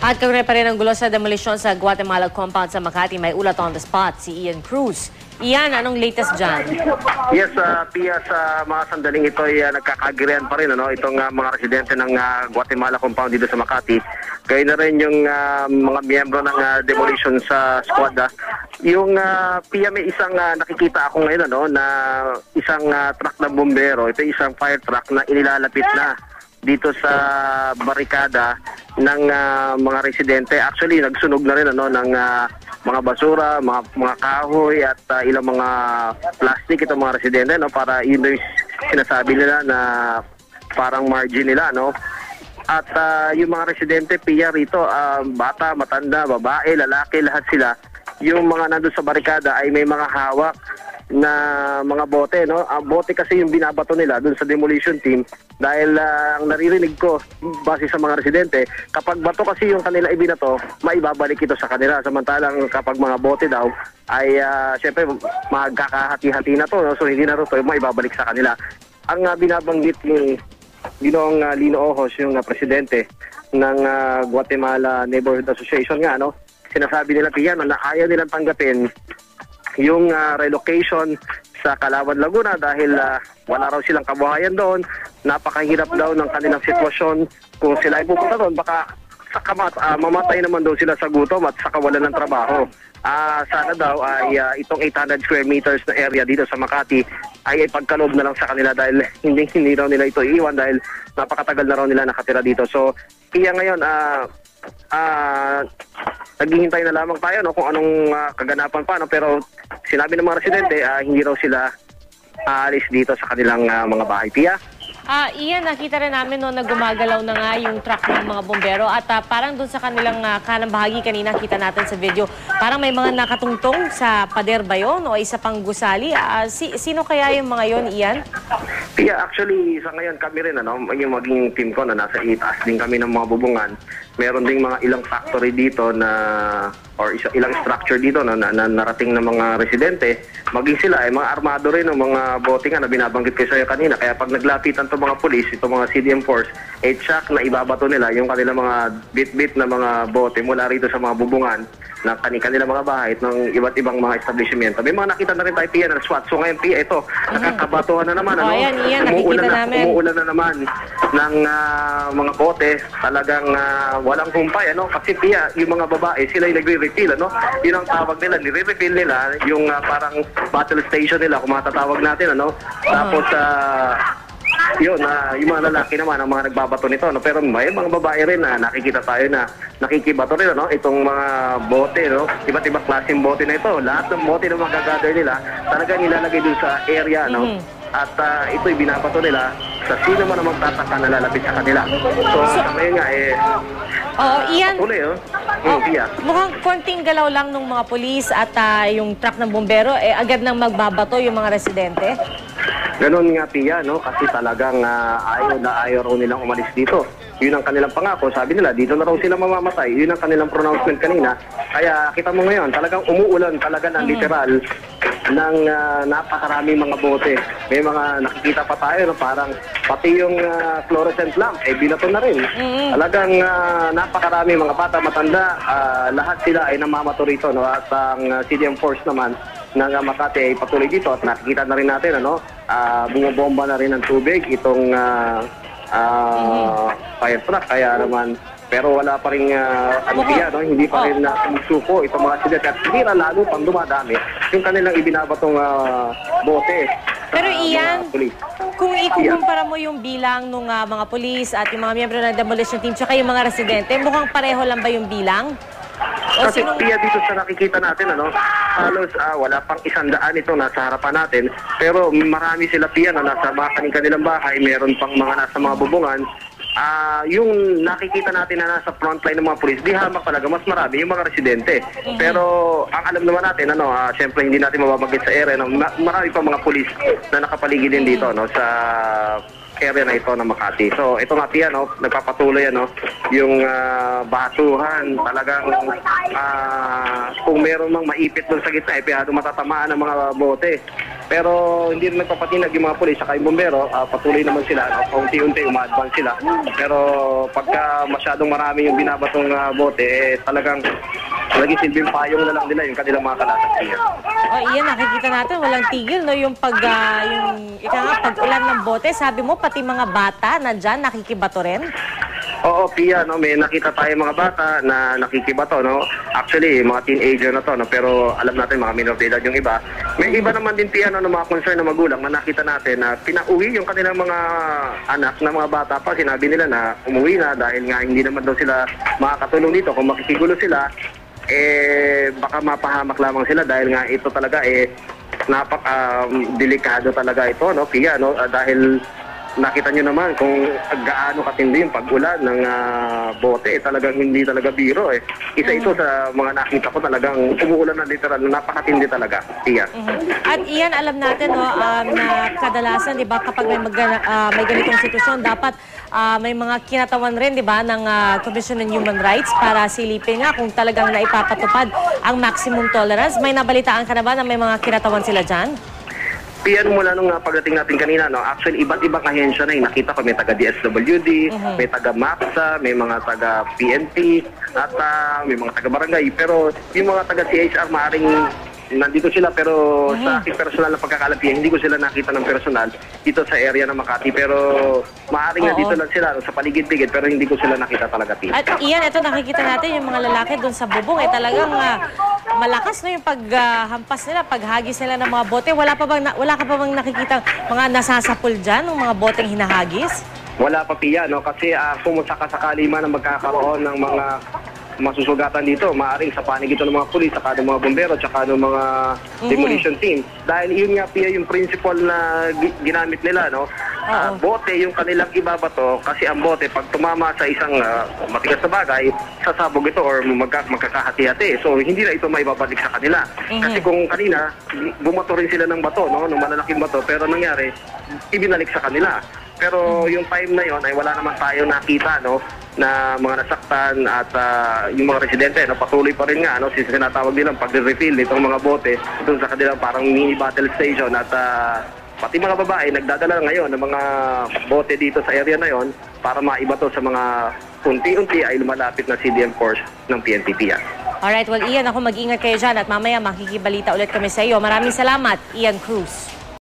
At kaugnay pa rin ang gulo sa demolisyon sa Guatemala compound sa Makati, may ulat on the spot si Ian Cruz. Ian, anong latest dyan? Yes, Pia, sa mga sandaling ito ay nagkakagirian pa rin itong mga residente ng Guatemala compound dito sa Makati. Gaya na rin yung mga miyembro ng demolition sa squad. Yung Pia, may isang nakikita ako ngayon na isang truck ng bombero. Ito isang fire truck na inilalapit na dito sa barikada ng mga residente. Actually, nagsunog na rin ng mga basura, mga kahoy at ilang mga plastic itong mga residente para yun yung sinasabi nila na parang margin nila At yung mga residente, Pia, rito, bata, matanda, babae, lalaki, lahat sila. Yung mga nandun sa barikada ay may mga hawak na mga bote, Ang bote kasi yung binabato nila dun sa demolition team dahil ang naririnig ko base sa mga residente, kapag bato kasi yung kanila ibinato, maibabalik ito sa kanila. Samantalang kapag mga bote daw ay syempre magkakahati-hati na to, so hindi na ito maibabalik sa kanila. Ang binabanggit ni Ginoong Lino Ojos, yung presidente ng Guatemala Neighborhood Association sinasabi nila na ayaw nilang tanggapin yung relocation sa Calauan, Laguna dahil wala raw silang kabuhayan doon. Napakahirap daw ng kanilang sitwasyon. Kung sila ay pupunta doon, baka mamatay naman daw sila sa gutom at sa kawalan ng trabaho. Sana daw ay itong 800 square meters na area dito sa Makati ay ipagkaloob na lang sa kanila dahil hindi raw nila ito iiwan dahil napakatagal na raw nila nakatira dito. So, kaya ngayon, naghihintay na lamang tayo kung anong kaganapan pa. Pero sinabi ng mga residente, hindi raw sila aalis dito sa kanilang mga bahay. Pia? Ian, nakita rin namin na gumagalaw na nga yung truck ng mga bombero at parang doon sa kanilang kanang bahagi kanina kita natin sa video, parang may mga nakatungtong sa pader ba yun o isa pang gusali? Sino kaya yung mga yon, Ian? Yeah, actually, sa ngayon kami rin, yung maging team ko na nasa itaas din kami ng mga bubungan. Meron ding mga ilang factory dito or ilang structure dito na narating ng mga residente. Maging sila ay mga armado rin ng mga bote na binabanggit ko sa'yo kanina. Kaya pag naglapitan itong mga pulis, itong mga CDM force, check na ibabato nila yung kanilang mga bit-bit na mga bote mula rito sa mga bubungan na kanilang mga bahay at ng iba't ibang mga establishmento. May mga nakita na rin tayo, Pia, na SWAT. So ngayon, Pia, ito, nakakabatuhan na naman. Ian, umuulan na naman ng mga bote. Talagang walang humpay. Kasi, Pia, yung mga babae, sila yung nagre-refill. Yun ang tawag nila. Nire-refill nila yung parang battle station nila, kung matatawag natin. Tapos, yung mga lalaki naman ang mga nagbabato nito, pero may mga babae rin na nakikita tayo na nakikibato rin itong mga bote, iba't ibang klaseng bote na ito. Lahat ng bote na magagather nila talagang nilalagay dun sa area, at ito'y binabato nila sa sino man ang magtataka na lalapit sa kanila. So sa ngayon nga Ian, tuloy, mukhang konting galaw lang ng mga pulis at yung truck ng bombero, agad nang magbabato yung mga residente. Ganon nga, Pia, kasi talagang ayaw raw nilang umalis dito. Yun ang kanilang pangako. Sabi nila, dito na raw sila mamamatay. Yun ang kanilang pronouncement kanina. Kaya kita mo ngayon, talagang umuulan talaga ng literal ng napakaraming mga bote. May mga nakikita pa tayo parang pati yung fluorescent lamp, binato na rin. Talagang napakaraming mga bata, matanda, lahat sila ay namamato rito. At ang CDM Force naman ng Makati ay patuloy dito at nakikita na rin natin bumabomba na rin ng tubig itong fire truck. Kaya naman, pero wala pa rin hindi pa rin sumusuko itong mga residente at hindi na lalo pang dumadami yung kanilang ibinabatong bote. Pero Ian, kung ikukumpara mo yung bilang ng mga pulis at yung mga miyembro ng demolition team tsaka yung mga residente, mukhang pareho lang ba yung bilang? Kasi Pia, dito sa nakikita natin, halos wala pang 100 ito nasa harapan natin. Pero marami sila, Pia, na nasa kanilang bahay, meron pang mga nasa mga bubungan. Yung nakikita natin na nasa frontline ng mga pulis, di hamak talaga, mas marami yung mga residente. Pero ang alam naman natin, syempre hindi natin mababanggit sa area, marami pa mga pulis na nakapaligid din dito sa area na ito ng Makati. So ito nga Pia, no, nagpapatuloy yung basuhan. Talagang kung meron mang maipit doon sa gitna, matatamaan ng mga bote. Pero hindi rin nagpapatinag yung mga pulis saka yung bombero, patuloy naman sila, unti-unti uma-advance sila. Pero pagka masyadong marami yung binabatong bote, talagang naging silbing payong na lang nila yung kanilang mga kalasakyan. Iyan, nakikita natin, walang tigil, no? Yung pag-ulan ng bote, sabi mo, pati mga bata nandyan, nakikibato rin? Oo, Pia, no, may nakita tayo mga bata na nakikibato, no. Actually, mga teenager na to, no, pero alam natin mga minor de edad yung iba. May iba naman din, Pia, no, ng mga concern na magulang na nakita natin na pinauwi yung kanilang mga anak na mga bata pa. Sinabi nila na umuwi na dahil nga hindi naman daw sila makakatulong dito. Kung makikigulo sila, baka mapahamak lamang sila dahil nga ito talaga napaka-delikado talaga ito, no, Pia, no, dahil nakita nyo naman kung gaano katindi yung pag-ulan ng bote. Talagang hindi talaga biro. Isa ito sa mga nakita ko talagang umuulan na literal. Napakatindi talaga. Iya. At iyan, alam natin, no, na kadalasan, di ba, kapag may ganitong sitwasyon, dapat may mga kinatawan rin, di ba, ng Commission on Human Rights para silipin nga kung talagang naipapatupad ang maximum tolerance. May nabalitaan ka na ba na may mga kinatawan sila dyan? Piyan mula nung pagdating natin kanina, no, actually iba't ibang ahensya na yung nakita ko. May taga DSWD, may taga MAPSA, may mga taga PNP, at may mga taga barangay. Pero yung mga taga CHR maaring nandito sila, pero sa aking personal na pagkakalapihan, hindi ko sila nakita ng personal dito sa area ng Makati. Pero maaaring nandito lang sila sa paligid-ligid, pero hindi ko sila nakita talaga. At iyan, ito nakikita natin yung mga lalaki doon sa bubong, talagang malakas, no, yung paghampas nila, paghagis nila ng mga bote. Wala ka pa bang nakikita mga nasasapul dyan, ng mga boteng hinahagis? Wala pa, Pia, no, kasi kung sakasakali man na magkakaroon ng mga masusugatan dito, maaaring sa panig ito ng mga pulis, saka ng mga bombero, saka ng mga demolition team. Dahil yun nga, Pia, yung principle na ginamit nila, no? Bote yung kanilang ibabato, kasi ang bote, pag tumama sa isang matigas na bagay, sasabog ito or magkakahati-hati. So, hindi na ito maibabalik sa kanila. Kasi kung kanina, bumato rin sila ng bato, no? Ng malalaking bato, pero nangyari, ibinalik sa kanila. Pero yung time na yon ay wala naman tayo nakita, no, na mga nasaktan at yung mga residente, no, patuloy pa rin nga, no, sinatawag nilang pag-refill nitong mga bote doon sa kanilang parang mini battle station at pati mga babae nagdadala ngayon ng mga bote dito sa area na yon para maibato sa mga unti-unti ay lumalapit na CDM force ng PNP. Alright, well Ian, ako mag-ingat kayo dyan at mamaya makikibalita ulit kami sa iyo. Maraming salamat, Ian Cruz.